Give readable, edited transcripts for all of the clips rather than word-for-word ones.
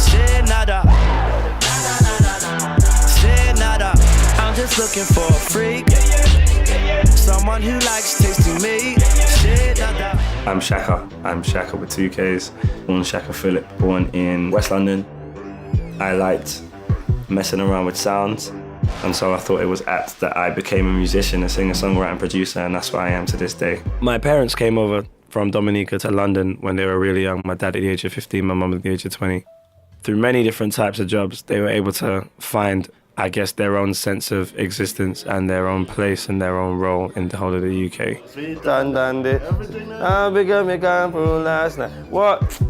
Say nada. Say nada. I'm just looking for a freak. Someone who likes tasting me. Say nada. I'm Shakka. I'm Shakka with 2 Ks. Born Shakka Philip, born in West London. I liked messing around with sounds, and so I thought it was apt that I became a musician, a singer, songwriter and producer, and that's what I am to this day. My parents came over from Dominica to London when they were really young. My dad at the age of 15, my mum at the age of 20. Through many different types of jobs, they were able to find, I guess, their own sense of existence and their own place and their own role in the whole of the UK. What?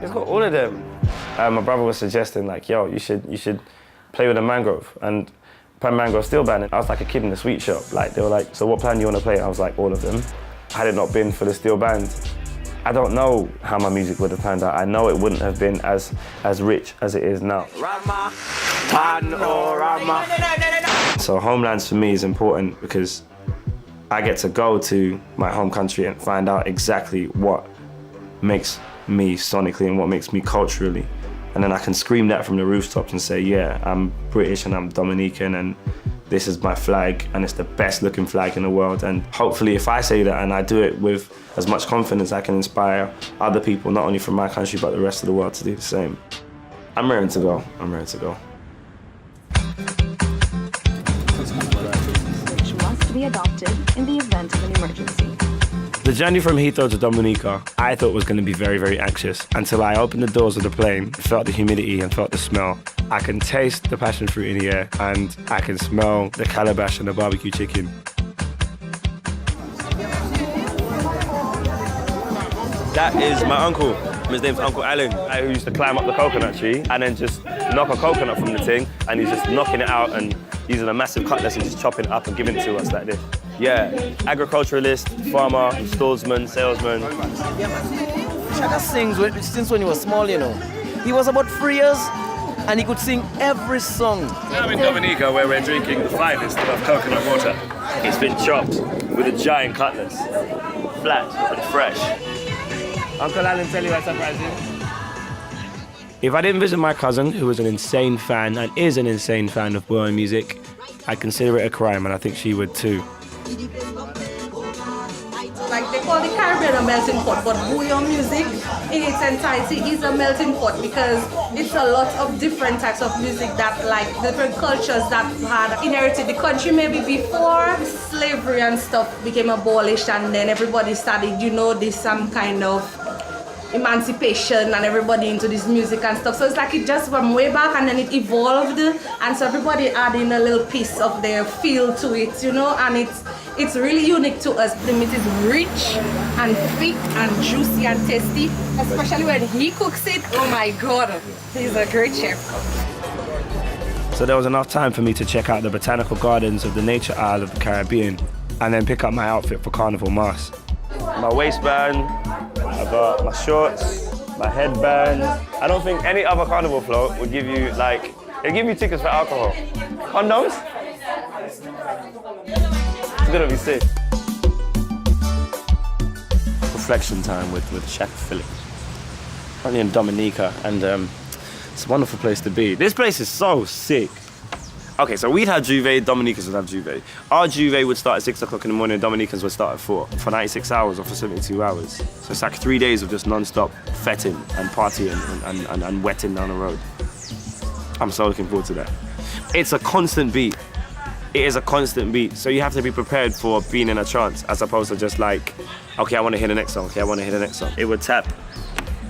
It's got all of them. My brother was suggesting, like, yo, you should play with a mangrove and play mangrove steel band. I was like a kid in the sweet shop. Like, they were like, so what plan do you want to play? I was like, all of them. Had it not been for the steel band, I don't know how my music would have panned out. I know it wouldn't have been as rich as it is now. So Homelands for me is important because I get to go to my home country and find out exactly what makes me sonically and what makes me culturally. And then I can scream that from the rooftops and say, yeah, I'm British and I'm Dominican and this is my flag and it's the best looking flag in the world. And hopefully if I say that and I do it with as much confidence, I can inspire other people, not only from my country, but the rest of the world to do the same. I'm ready to go. I'm ready to go. Which must be adopted in the event of an emergency. The journey from Heathrow to Dominica, I thought was going to be very, very anxious until I opened the doors of the plane, felt the humidity and felt the smell. I can taste the passion fruit in the air and I can smell the calabash and the barbecue chicken. That is my uncle. His name's Uncle Alan. I used to climb up the coconut tree and then just knock a coconut from the thing and he's just knocking it out and using a massive cutlass and just chopping it up and giving it to us like this. Yeah, agriculturalist, farmer, stallsman, salesman. Shakka sings since when he was small, you know. He was about 3 years and he could sing every song. I'm in Dominica where we're drinking the finest of coconut water. It's been chopped with a giant cutlass, flat and fresh. Uncle Alan, tell you what's surprising? If I didn't visit my cousin, who was an insane fan and is an insane fan of Bohemian music, I'd consider it a crime, and I think she would too. Like they call the Caribbean a melting pot, but Bohemian music in its entirety is a melting pot because it's a lot of different types of music that like different cultures that had inherited the country maybe before slavery and stuff became abolished and then everybody started, you know, this some kind of emancipation and everybody into this music and stuff. So it's like it just from way back and then it evolved and so everybody adding a little piece of their feel to it, you know, and it's really unique to us. The meat is rich and thick and juicy and tasty, especially when he cooks it. Oh my God, he's a great chef. So there was enough time for me to check out the botanical gardens of the nature isle of the Caribbean and then pick up my outfit for Carnival Mass. My waistband, I got my shorts, my headband. I don't think any other carnival float would give you they give you tickets for alcohol. Condoms? It's gonna be sick. Reflection time with Shakka Philip. Currently in Dominica and it's a wonderful place to be. This place is so sick. Okay, so we'd have Juve, Dominicans would have Juve. Our Juve would start at 6 o'clock in the morning, Dominicans would start at 4 for 96 hours or for 72 hours. So it's like 3 days of just non-stop fetting and partying and wetting down the road. I'm so looking forward to that. It's a constant beat. It is a constant beat. So you have to be prepared for being in a trance as opposed to just like, okay, I want to hear the next song, okay, I want to hear the next song. It would tap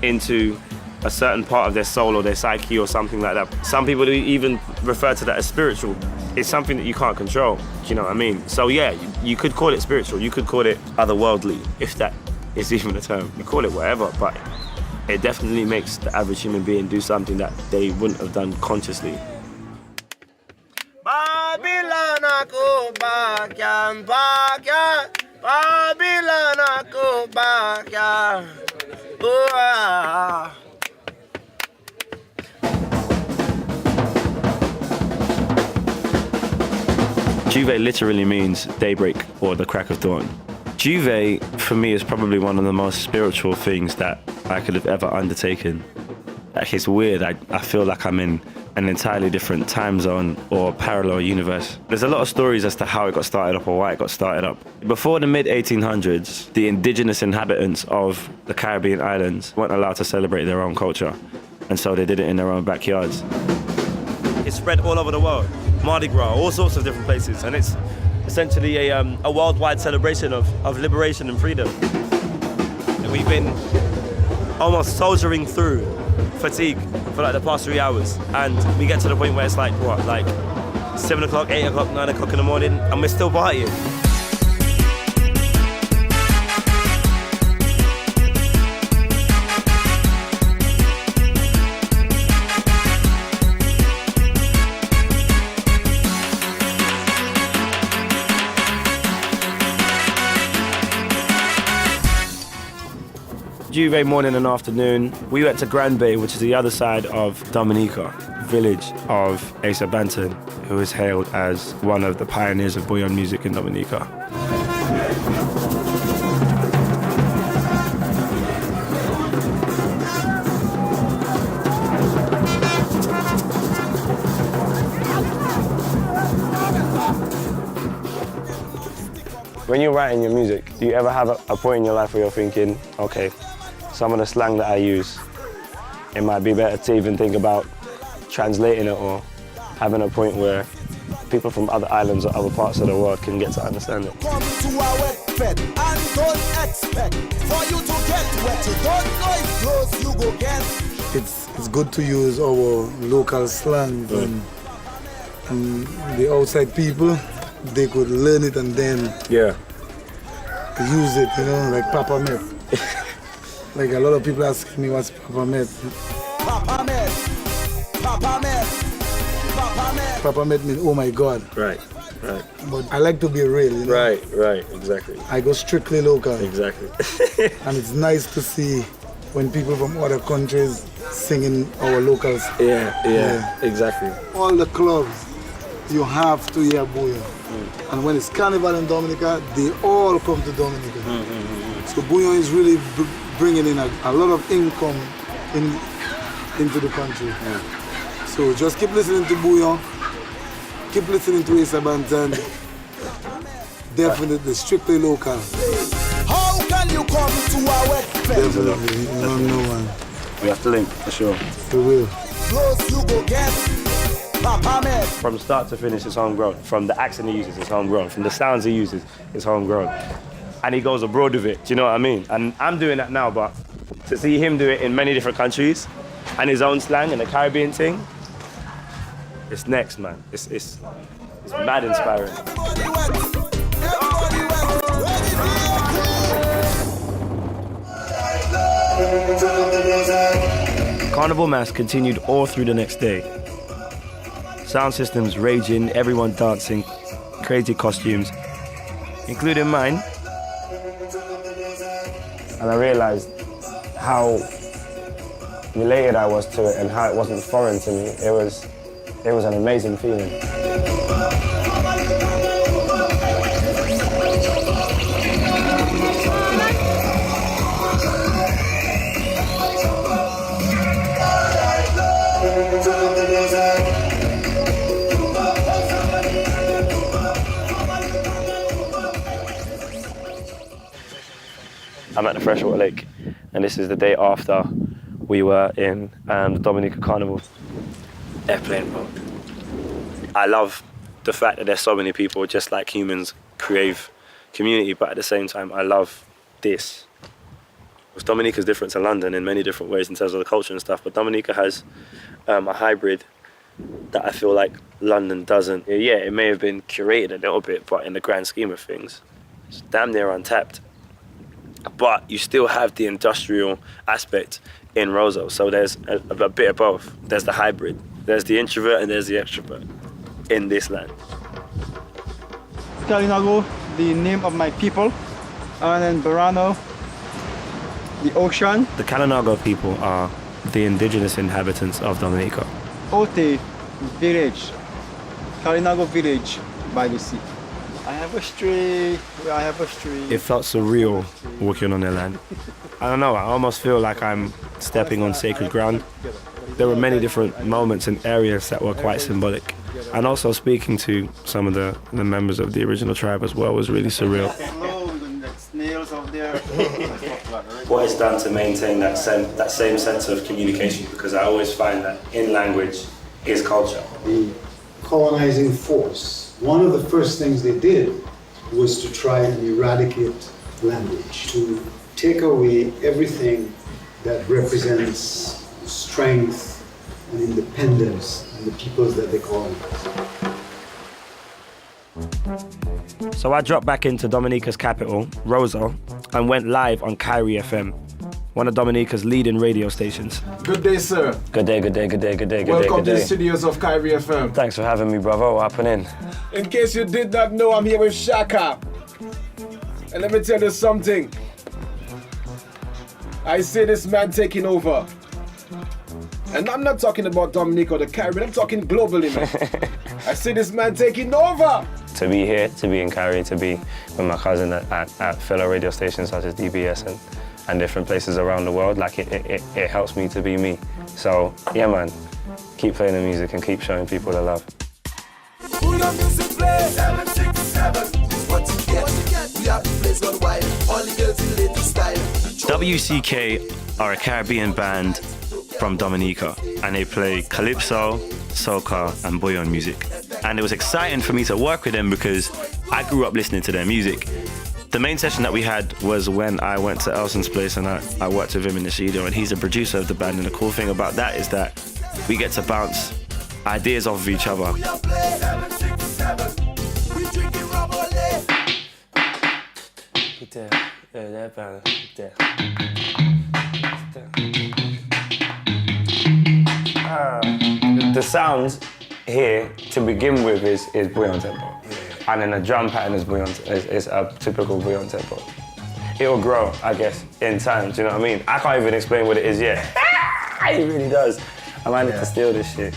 into a certain part of their soul or their psyche or something like that. Some people even refer to that as spiritual. It's something that you can't control, do you know what I mean? So yeah, you could call it spiritual, you could call it otherworldly, if that is even a term. You call it whatever, but it definitely makes the average human being do something that they wouldn't have done consciously. Babylon, I go back, yeah. Babylon, I go back, yeah. Oh, Juve literally means daybreak or the crack of dawn. Juve, for me, is probably one of the most spiritual things that I could have ever undertaken. Like, it's weird. I feel like I'm in an entirely different time zone or parallel universe. There's a lot of stories as to how it got started up or why it got started up. Before the mid-1800s, the indigenous inhabitants of the Caribbean islands weren't allowed to celebrate their own culture, and so they did it in their own backyards. It's spread all over the world. Mardi Gras, all sorts of different places, and it's essentially a worldwide celebration of liberation and freedom. And we've been almost soldiering through fatigue for like the past 3 hours, and we get to the point where it's like, what, like 7 o'clock, 8 o'clock, 9 o'clock in the morning, and we're still partying. Juve morning and afternoon, we went to Grand Bay, which is the other side of Dominica, village of Asa Banton, who is hailed as one of the pioneers of bouillon music in Dominica. When you're writing your music, do you ever have a point in your life where you're thinking, okay, some of the slang that I use, it might be better to even think about translating it or having a point where people from other islands or other parts of the world can get to understand it? Come to a wet bed and don't expect for you to get wet. You don't know if close you go get. It's good to use our local slang and the outside people, they could learn it and then use it, you know, like Papa Met. Like a lot of people ask me what's Papa Met. Papa Met, Papa Met, Papa Met. Papa Met means oh my God. Right. But I like to be real, you know. Right, exactly. I go strictly local. Exactly. And it's nice to see when people from other countries singing our locals. Yeah, exactly. All the clubs, you have to hear bouillon. And when it's Carnival in Dominica, they all come to Dominica. So bouillon is really bringing in a lot of income into the country. So just keep listening to bouillon, keep listening to Asa Banton. Definitely strictly local. How can you come to a wet bed? Definitely, you don't know one. We have to link, for sure. We will. Close you go get. Papa Met. From start to finish, it's homegrown. From the accent he uses, it's homegrown. From the sounds he uses, it's homegrown. And he goes abroad with it, do you know what I mean? And I'm doing that now, but to see him do it in many different countries and his own slang and the Caribbean thing, it's next, man. It's mad inspiring. Everybody wet. Everybody wet. Carnival mass continued all through the next day. Sound systems raging, everyone dancing, crazy costumes, including mine. And I realized how related I was to it and how it wasn't foreign to me. It was an amazing feeling. I'm at the Freshwater Lake, and this is the day after we were in the Dominica Carnival airplane boat. I love the fact that there's so many people, just like humans, crave community, but at the same time, I love this. Dominica's different to London in many different ways in terms of the culture and stuff, but Dominica has a hybrid that I feel like London doesn't. Yeah, it may have been curated a little bit, but in the grand scheme of things, it's damn near untapped. But you still have the industrial aspect in Roseau. So there's a bit of both. There's the hybrid, there's the introvert, and there's the extrovert in this land. Kalinago, the name of my people, and then Barano, the ocean. The Kalinago people are the indigenous inhabitants of Dominica. Ote village, Kalinago village by the sea. I have history. I have history. It felt surreal walking on their land. I don't know, I almost feel like I'm stepping on sacred ground. There were many different moments and areas that were quite symbolic. And also speaking to some of the members of the original tribe as well was really surreal. Snails out there. What is done to maintain that same sense of communication? Because I always find that in language is culture. The colonizing force, one of the first things they did was to try and eradicate language, to take away everything that represents strength and independence in the peoples that they colonize. So I dropped back into Dominica's capital, Rosa, and went live on Kyrie FM, one of Dominica's leading radio stations. Good day, sir. Good day, good day, good day, good day, good day. Welcome to the studios of Kyrie FM. Thanks for having me, brother. What happening? In case you did not know, I'm here with Shakka. And let me tell you something. I see this man taking over. And I'm not talking about Dominica or the Caribbean, I'm talking globally, man. I see this man taking over. To be here, to be in Kyrie, to be with my cousin at fellow radio stations such as DBS and different places around the world, like it helps me to be me. So yeah, man, keep playing the music and keep showing people the love. Who your music play? 767 is what you get. We have the place gone wild. All the girls in the latest style. WCK are a Caribbean band from Dominica, and they play calypso, soca, and bouillon music. And it was exciting for me to work with them because I grew up listening to their music. The main session that we had was when I went to Elson's place and I worked with him in the studio, and he's a producer of the band, and the cool thing about that is that we get to bounce ideas off of each other. The sounds here to begin with is bouillon tempo, and then the drum pattern is is a typical bouillon tempo. It'll grow, I guess, in time. Do you know what I mean? I can't even explain what it is yet. It really does. I might need to steal this shit.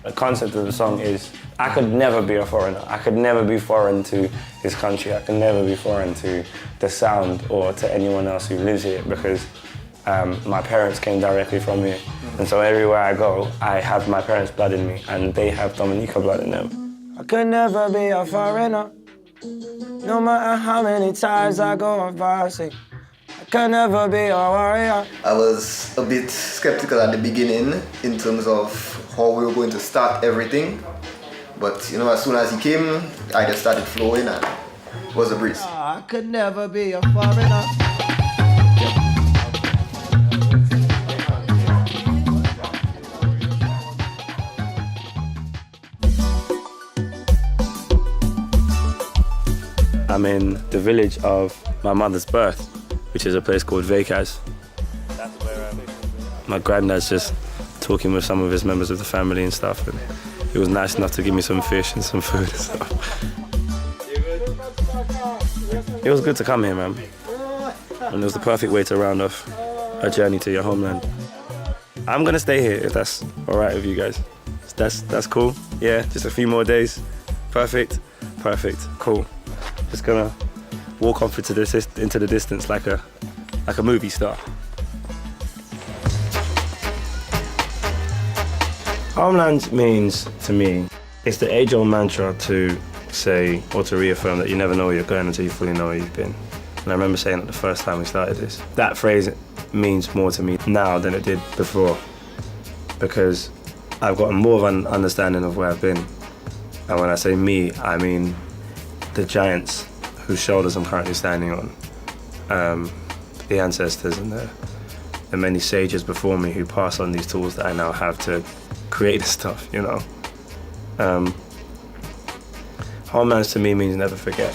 The concept of the song is I could never be a foreigner. I could never be foreign to this country. I could never be foreign to the sound or to anyone else who lives here because my parents came directly from here. And so everywhere I go, I have my parents' blood in me and they have Dominica blood in them. I could never be a foreigner, no matter how many times I go on varsity. I could never be a warrior. I was a bit skeptical at the beginning in terms of how we were going to start everything. But you know, as soon as he came, I just started flowing and it was a breeze. I could never be a foreigner. I'm in the village of my mother's birth, which is a place called Vacaz. My granddad's just talking with some of his members of the family and stuff, and he was nice enough to give me some fish and some food and stuff. It was good to come here, man. And it was the perfect way to round off a journey to your homeland. I'm gonna stay here if that's all right with you guys. That's cool. Yeah, just a few more days. Perfect, cool. Just gonna walk off into the distance like a movie star. Homelands means to me, it's the age-old mantra to say or to reaffirm that you never know where you're going until you fully know where you've been. And I remember saying it the first time we started this. That phrase means more to me now than it did before, because I've gotten more of an understanding of where I've been. And when I say me, I mean the giants whose shoulders I'm currently standing on, the ancestors and the many sages before me who passed on these tools that I now have to create this stuff, you know. Homelands to me means never forget.